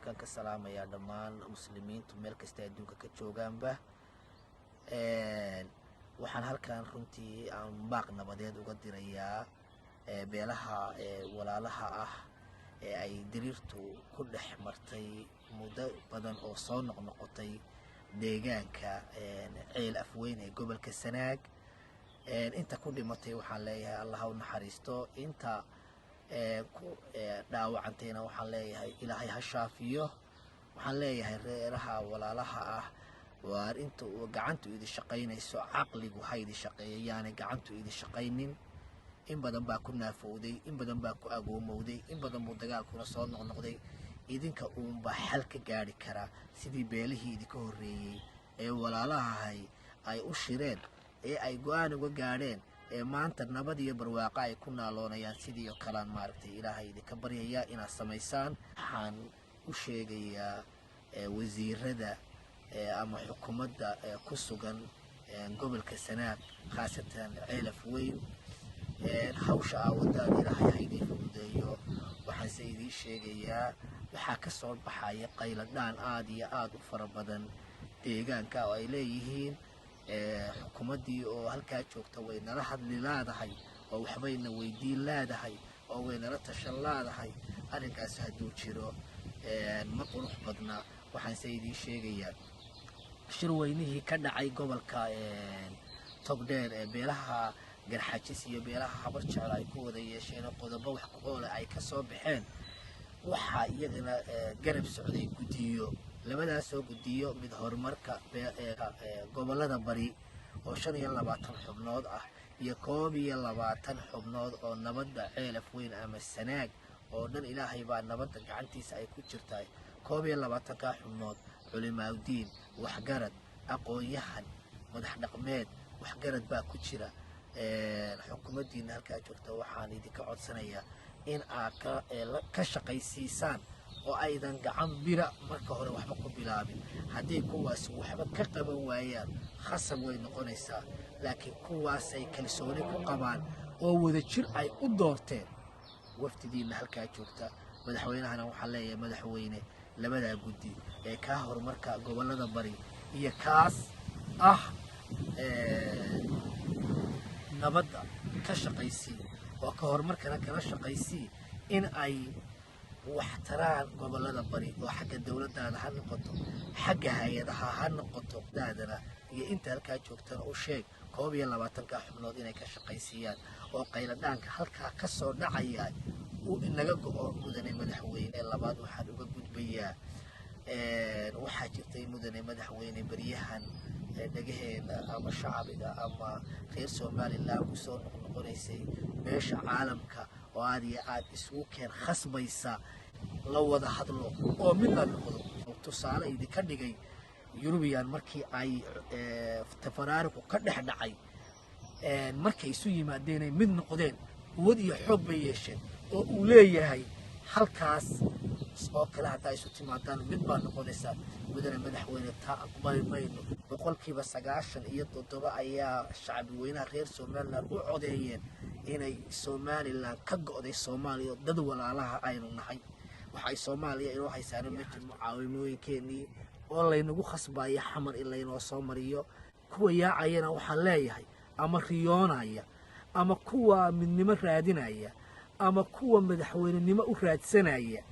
halkan ka salaamayaa dhammaan muslimiintu meel kasta adduunka ka joogaanba. waxaan halkan runtii aan baaq nabadeed uga dirayaa beelaha walaalaha ah ee ay diriirtu ku dhex martay muddo badan oo soo noqnoqotay deegaanka ceel afweyn ee gobolka Sanaag. inta ku dhimatay waxaan leeyahay Allah u naxariisto, inta ku dhaawacantayna waxaan leeyahay Ilaahay ha shaafiyo. waxaan leeyahay reeraha walaalaha ah waar inta uu gacantu idin shaqaynayso caqligu ha idin shaqeeyaan, gacantu idin shaqaynin. in badan baa ku naafowday, in badan baa ku agoomowday, in badan buu dagaalkuna soo noqnoqday. idinka uunba xal ka gaari kara sidii beelihii idinka horreeyey ee walaalaha ay u shireen ee ay go'aan uga gaadheen ee maanta nabad iyo barwaaqo ay ku naaloonayaan sidii oo kale maaragtay Ilaahay idinka baryayaa inaad samaysaan. waxaan u sheegayaa wasiirada ama xukuumadda ku sugan gobolka Sanaag khaasatan ceel afweyn hawsha wadada Ilaahay ha idin fududeeyo. waxaan se idin sheegayaa waxaa ka soo baxaya qayladaan aad iyo aad u fara badan deegaanka oo ay leeyihiin xukuumaddii oo halkaa joogta way nala hadli laadahay oo waxbayna weydiin laadahay oo way nala tashan laadahay. arrinkaas hadduu jiro ma qurux badna. waxaan se idin sheegayaa shir weynihii ka dhacay gobolka Togdheer ee beelaha Garxajis iyo beelaha Habar Jecel ay ku wada yeesheen qodobo wax ku ool ay ka soo baxeen. waxaa iyagana garab socday gudiyo, labadaas oo gudiyo mid horumarka gobolada bari oo 25 xubnood ah iyo 21 xubnood oo nabadda ceel afweyn ama Sanaag oo dhan Ilaahay baa nabadda gacantiisa ay ku jirtay. 22 xubnood culimaadiin, waxgarad, aqoon-yahan, madax dhaqameed, waxgarad baa ku jira. xukuumaddiina halkaa joogta waxaan idinka codsanayaa in aad ka shaqaysiisaan oo aydan gacan bira marka hore waxba ku bilaabin. haddii kuwaas waxba ka qaban waayaan khasab way noqonaysaa, laakiin kuwaasay kalsooni ku qabaan oo wada jir ay u doorteen. wafdidiina halkaa joogta madaxweynahana waxaan leeyahay madaxweyne labadaa guddi ee kaa horumarka gobolada bari iyo kaas ah nabadda ka shaqaysii oo ka horumarkana kala shaqaysii in ay wax taraan gobolada bari oo xagga dawladdaada ha noqoto, xagga hay-adaha ha noqoto daadana iyo inta halkaa joogtana u sheeg 22 xubnood inay ka shaqaysiiyaan oo qayladhaanka halkaa ka soo dhacaya uu inaga go'o. mudane madaxweyne labaad waxaan uga gudbayaa waxaa jirtay mudane madaxweyne baryahan dhagaheena ama shacbiga ama reer Soomaaliland ku soo noqonaysay meesha caalamka oo aad iyo aad isugu keen khasbaysa la wada hadlo oo midna noqdo. tusaale idinka dhigay Yurubiyan markii ay tafaraaruqu ka dhex dhacay markay isu yimaadeen ay mid noqdeen quwad iyo xoog bay yeesheen oo uu leeyahay halkaas oo kale hadda isu timaadaan mid baa noqonaysa. mudane madaxweyne taa aqbali mayno. 97% ayaa shacbi weynaha reer Soomaaliland u codeeyeen inay Soomaaliland ka go'day Soomaaliya dad walaalaha aynu nahay. waxay Soomaaliya inoo haysaan meesha mucaawimooyinkeenii oo laynagu khasbaya xamar in laynoo soo mariyo. kuwa yaacayana waxaan leeyahay ama riyoonaya ama kuwa midnimo raadinaya ama kuwa madaxweynenimo u raadsanaya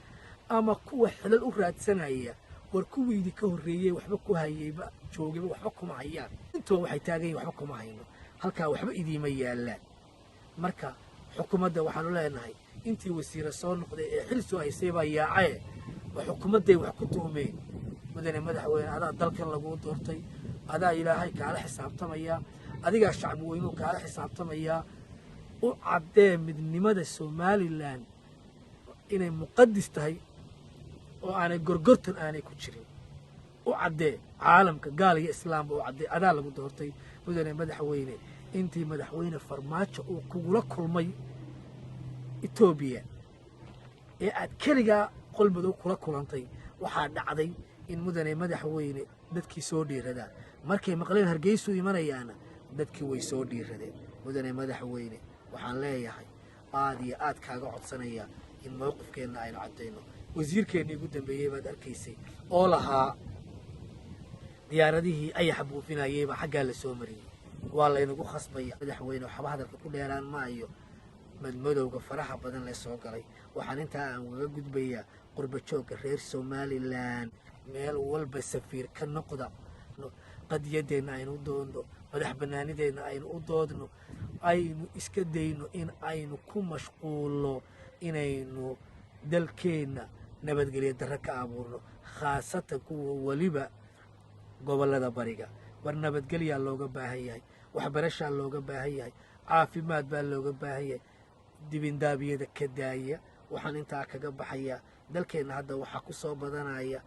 ama kuwa xilal u raadsanaya war kuwiidii ka horreeyay waxba ku hayayba joogayba waxba kuma hayaan. intoo waxay taagay waxba kuma hayno, halkaa waxba idiima yaalaan. marka xukuumadda waxaanu leenahay intii wasiir soo noqday ee xil soo haysay baa yaacay oo xukuumadday wax ku tuhmeen. mudane madaxweyne adaa dalkan lagu doortay, adaa Ilaahay kaala xisaabtamaya, adiga shacbi weynuhu kaala xisaabtamaya. u caddee midnimada Soomaaliland inay muqaddis tahay oo aanay gorgortan aanay ku jirin. u caddee caalamka gaal iyo islaamba u caddee adaa lagu doortay. mudane madaxweyne intii madaxweyne farmaajo uu kugula kulmay Itoobiya ee aad keligaa qolmadow kula kulantay waxaa dhacday in mudane madaxweyne dadkii soo dhiiradaan. markay maqleen Hargeysa imanayaana dadkii way soo dhiiradeen. mudane madaxweyne waxaan leeyahay aad iyo aad kaaga codsanaya in mowqifkeena aynu caddeyno wasiirkeennii ugu dambeeyey baad arkaysay oo lahaa diyaaradihii ayaxa buufinayeyba xaggaa la soo mariyey waa laynagu khasbaya madaxweyne waxba hadalka ku dheeraan maayo madmadowga faraha badan lee soo galay waxaan intaa aan ugaga gudbayaa qurba joogga reer somalilan meel walba safiir ka noqda qadiyadeenna aynu u doonno madax bannaanideenna aynu u doodno aynu iska dayno in aynu ku mashquulno inaynu dalkeenna nabadgelyo darro ka abuurno khaasatan kuwa weliba gobollada bariga war nabadgelyaa looga baahan yahay waxbarashaa looga baahan yahay caafimaad baa looga baahan yahay dibindaabiyada ka daaya waxaan intaa kaga baxayaa dalkeenna hadda waxaa ku soo badanaya